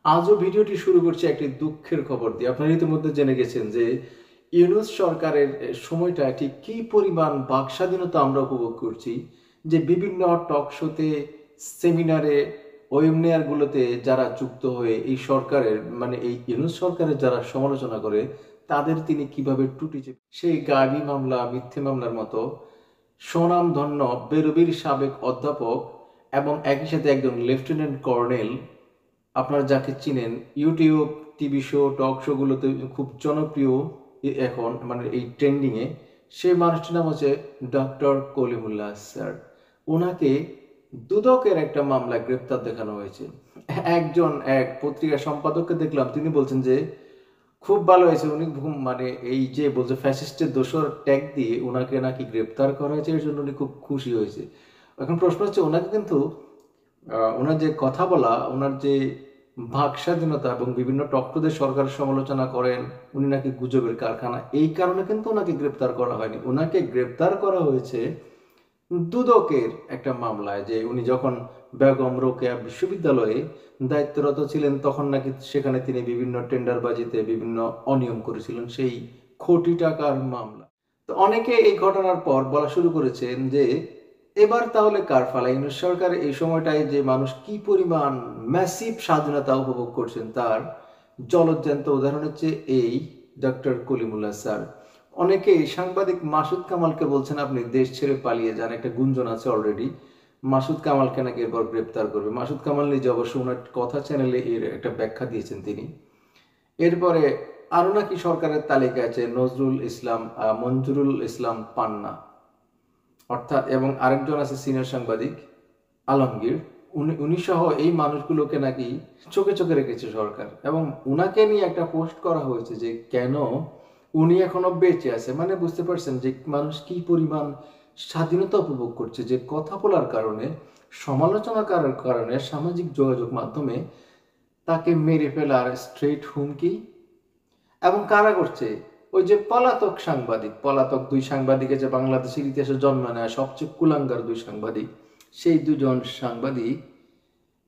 আজও ভিডিওটি শুরু করছে একটি দুঃখের খবর দিয়ে। আপনারা ইতিমধ্যে জেনে গেছেন যে ইউনূস সরকারের সময়টা ঠিক কী পরিমাণ বাকস্বাধীনতা আমরা উপভোগ করছি, যে বিভিন্ন টক শোতে, সেমিনারে, ওয়েবিনারগুলোতে যারা যুক্ত হয়ে এই সরকারের এই ইউনূস সরকারের যারা সমালোচনা করে তাদের তিনি কিভাবে টুটিছে। সেই গাবি মামলা, মিথ্যে মামলার মতো স্বনামধন্য বেরুবির সাবেক অধ্যাপক এবং একই সাথে একজন লেফটেন্যান্ট কর্নেল, আপনারা যাকে চিনেন ইউটিউব, টিভি শো, টক শোগুলোতে খুব জনপ্রিয় এখন এই ট্রেন্ডিংয়ে, সেই মানুষটির নাম হচ্ছে ডক্টর কলিমুল্লাহ স্যার। ওনাকে দুদকের একটা মামলায় গ্রেপ্তার দেখানো হয়েছে। এক পত্রিকা সম্পাদককে দেখলাম, তিনি বলছেন যে খুব ভালো হয়েছে, উনি এই যে বলছে ফ্যাসিস্টের দোসর ট্যাগ দিয়ে ওনাকে নাকি গ্রেপ্তার করা হয়েছে, এর জন্য উনি খুব খুশি হয়েছে। এখন প্রশ্ন হচ্ছে, ওনাকে কিন্তু ওনার যে কথা বলা, ওনার যে বাক স্বাধীনতা এবং বিভিন্ন টকশোতে সরকারের সমালোচনা করেন, উনি নাকি গুজবের কারখানা, এই কারণে কিন্তু ওনাকে গ্রেপ্তার করা হয়নি। ওনাকে গ্রেপ্তার করা হয়েছে দুদকের একটা মামলায়, যে উনি যখন বেগম রোকেয়া বিশ্ববিদ্যালয়ে দায়িত্বরত ছিলেন তখন নাকি সেখানে তিনি বিভিন্ন টেন্ডারবাজিতে বিভিন্ন অনিয়ম করেছিলেন, সেই কোটি টাকার মামলা। তো অনেকে এই ঘটনার পর বলা শুরু করেছেন যে এবার তাহলে কার ফালা? ইউনূস সরকার এই সময়টায় যে মানুষ কি পরিমাণ ম্যাসিভ স্বাধীনতা উপভোগ করছেন তার জলজ্যান্ত উদাহরণ হচ্ছে এই ডক্টর কলিমুল্লাহ স্যার। অনেকে সাংবাদিক মাসুদ কামালকে বলছেন আপনি দেশ ছেড়ে পালিয়ে যান, একটা গুঞ্জন আছে অলরেডি মাসুদ কামালকে নাকি এরপর গ্রেপ্তার করবে। মাসুদ কামাল নিজে অবশ্য ওনার কথা চ্যানেলে এর একটা ব্যাখ্যা দিয়েছেন তিনি। এরপরে আরো নাকি সরকারের তালিকায় আছে নজরুল ইসলাম, মঞ্জুরুল ইসলাম পান্না অর্থাৎ, এবং আরেকজন আছে সিনিয়র সাংবাদিক আলমগীর। উনি সহ এই মানুষগুলোকে নাকি চোখে চোখে রেখেছে সরকার, এবং উনাকে নিয়ে একটা পোস্ট করা হয়েছে যে কেন উনি এখনো বেঁচে আছে। বুঝতে পারছেন যে মানুষ কি পরিমাণ স্বাধীনতা উপভোগ করছে, যে কথা বলার কারণে, সমালোচনা করার কারণে সামাজিক যোগাযোগ মাধ্যমে তাকে মেরে ফেলার স্ট্রেট হুমকি। এবং কারা করছে? ওই যে পলাতক সাংবাদিক, পলাতক দুই সাংবাদিকে যে বাংলাদেশের ইতিহাসে জন্ম নেয় সবচেয়ে কুলাঙ্গার দুই সাংবাদিক, সেই দুজন সাংবাদিক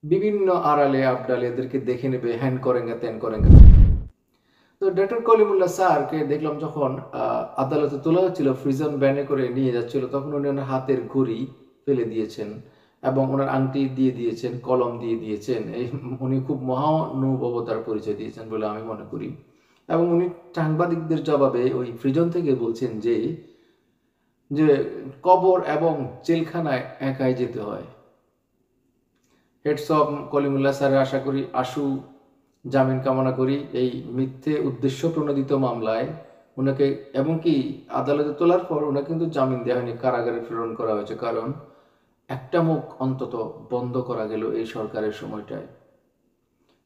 বিভিন্ন আড়ালে আবডালে এদেরকে দেখে নেবে, হ্যান করেঙ্গা ত্যান করেঙ্গা। তো ডক্টর কলিমুল্লাহ স্যারকে দেখলাম যখন আদালতে তোলা হচ্ছিল, প্রিজন ব্যানে করে নিয়ে যাচ্ছিল, তখন উনি ওনার হাতের ঘড়ি ফেলে দিয়েছেন এবং ওনার আংটি দিয়ে দিয়েছেন, কলম দিয়ে দিয়েছেন। উনি খুব মহানুভবতার পরিচয় দিয়েছেন বলে আমি মনে করি। এবং উনি সাংবাদিকদের জবাবে ওই প্রিজন থেকে বলছেন যে কবর এবং জেলখানায় একাই যেতে হয়। হেডস অফ কলিমুল্লাহ স্যারের, আশা করি আশু জামিন কামনা করি এই মিথ্যে উদ্দেশ্য প্রণোদিত মামলায়। ওনাকে এমনকি আদালতে তোলার পর ওনাকে কিন্তু জামিন দেওয়া হয়নি, কারাগারে প্রেরণ করা হয়েছে, কারণ একটা মুখ অন্তত বন্ধ করা গেল এই সরকারের সময়টায়।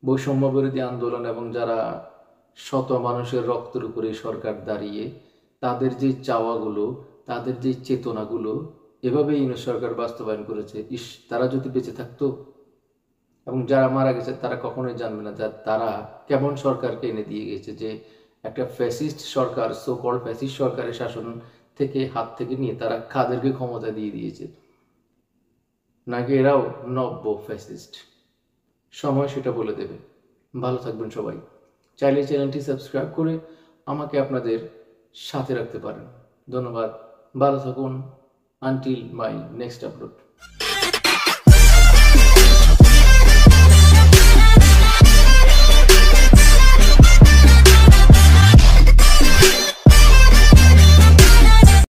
বৈষম্য বিরোধী আন্দোলন এবং যারা শত মানুষের রক্তের উপরে সরকার দাঁড়িয়ে, তাদের যে চাওয়াগুলো, তাদের যে চেতনাগুলো এভাবেই ইউনূস সরকার বাস্তবায়ন করেছে। তারা যদি বেঁচে থাকতো, এবং যারা মারা গেছে তারা কখনোই জানবে না তারা কেমন সরকারকে এনে দিয়ে গেছে, যে একটা ফ্যাসিস্ট সরকার, সো কল্ড ফ্যাসিস্ট সরকারের শাসন থেকে হাত থেকে নিয়ে তারা কাদেরকে ক্ষমতা দিয়ে দিয়েছে, নাকি এরাও নব্য ফ্যাসিস্ট। সময় সেটা বলে দেবে। ভালো থাকবেন সবাই। চাইলে চ্যানেলটি সাবস্ক্রাইব করে আমাকে আপনাদের সাথে রাখতে পারেন। ধন্যবাদ, ভালো থাকুন। Until my next upload.